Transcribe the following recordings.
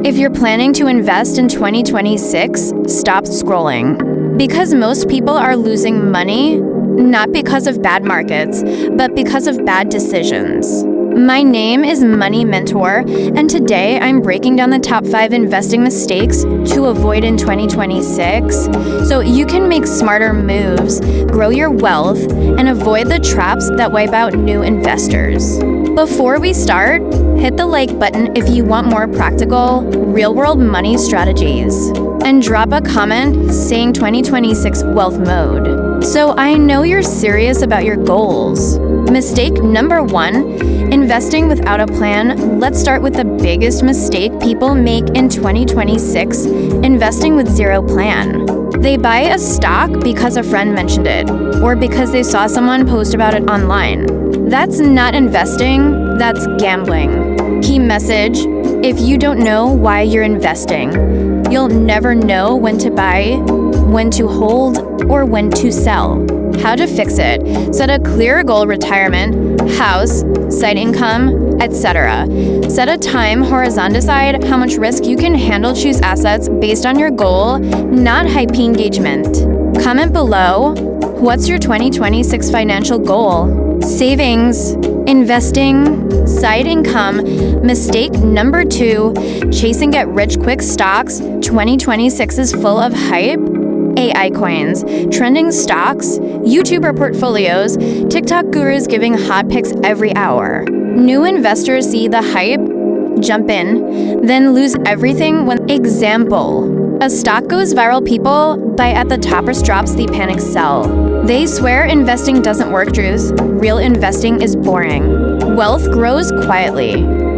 If you're planning to invest in 2026, stop scrolling. Because most people are losing money, not because of bad markets, but because of bad decisions. My name is Money Mentor, and today I'm breaking down the top 5 investing mistakes to avoid in 2026 so you can make smarter moves, grow your wealth, and avoid the traps that wipe out new investors. Before we start, hit the like button if you want more practical, real-world money strategies, and drop a comment saying 2026 wealth mode, so I know you're serious about your goals. Mistake number 1, investing without a plan. Let's start with the biggest mistake people make in 2026, investing with zero plan. They buy a stock because a friend mentioned it, or because they saw someone post about it online. That's not investing, that's gambling. Key message: if you don't know why you're investing, you'll never know when to buy, when to hold, or when to sell. How to fix it: set a clear goal: retirement, house, side income, etc. Set a time horizon. Decide how much risk you can handle. Choose assets based on your goal, not hype engagement. Comment below, what's your 2026 financial goal? Savings, investing, side income. Mistake number 2, chase and get rich quick stocks. 2026 is full of hype, AI coins, trending stocks, YouTuber portfolios, TikTok gurus giving hot picks every hour. New investors see the hype, jump in, then lose everything when example. A stock goes viral, people buy at the top, or drops, they panic sell. They swear investing doesn't work. Truth: real investing is boring. Wealth grows quietly.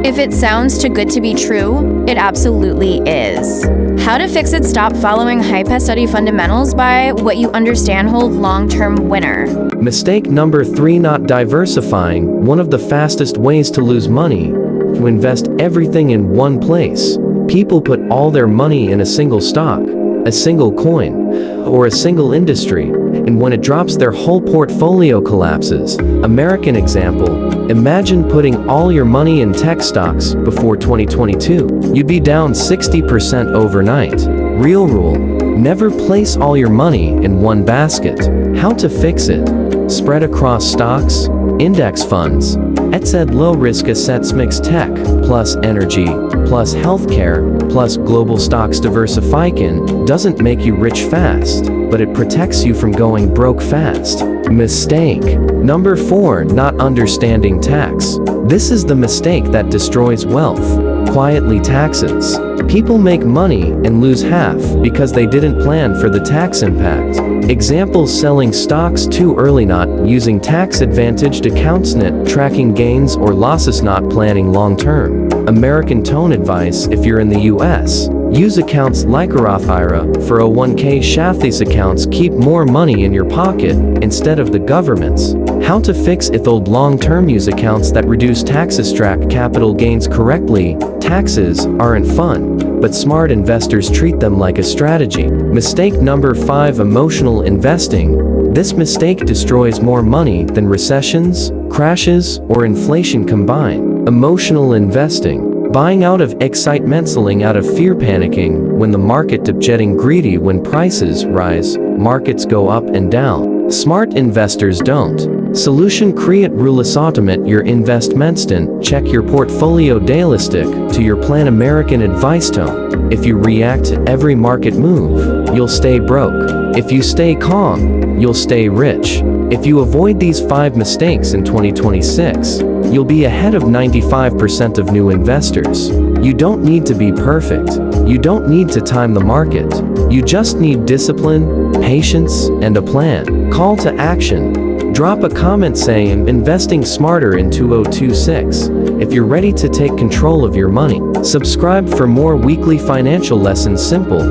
If it sounds too good to be true, it absolutely is. How to fix it: stop following hype. Study fundamentals. Buy what you understand. Hold long-term winner. Mistake number 3, not diversifying. One of the fastest ways to lose money: to invest everything in one place. People put all their money in a single stock, a single coin, or a single industry, and when it drops, their whole portfolio collapses. American example: imagine putting all your money in tech stocks before 2022. You'd be down 60% overnight. Real rule: never place all your money in one basket. How to fix it: spread across stocks, index funds, etc. Low-risk assets. Mix tech plus energy plus healthcare plus global stocks. Diversifying doesn't make you rich fast, but it protects you from going broke fast. Mistake number 4, not understanding tax. This is the mistake that destroys wealth. Quietly: taxes. People make money and lose half because they didn't plan for the tax impact. Examples: selling stocks too early, not using tax-advantaged accounts, not tracking gains or losses, not planning long-term. American tone advice: if you're in the US, use accounts like a Roth IRA, 401k. These accounts keep more money in your pocket instead of the government's. How to fix it: old long-term. Use accounts that reduce taxes. Track capital gains correctly. Taxes aren't fun, but smart investors treat them like a strategy. Mistake number 5, emotional investing. This mistake destroys more money than recessions, crashes, or inflation combined. Emotional investing: buying out of excitement, selling out of fear, panicking when the market dips, getting greedy when prices rise. Markets go up and down. Smart investors don't. Solution: create rules. Automate your investments. Check your portfolio daily. Stick to your plan. American advice tone: if you react to every market move, you'll stay broke. If you stay calm, you'll stay rich. If you avoid these 5 mistakes in 2026, you'll be ahead of 95% of new investors. You don't need to be perfect. You don't need to time the market. You just need discipline, patience, and a plan. Call to action: drop a comment saying investing smarter in 2026 if you're ready to take control of your money. Subscribe for more weekly financial lessons, simple,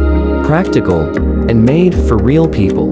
practical, and made for real people.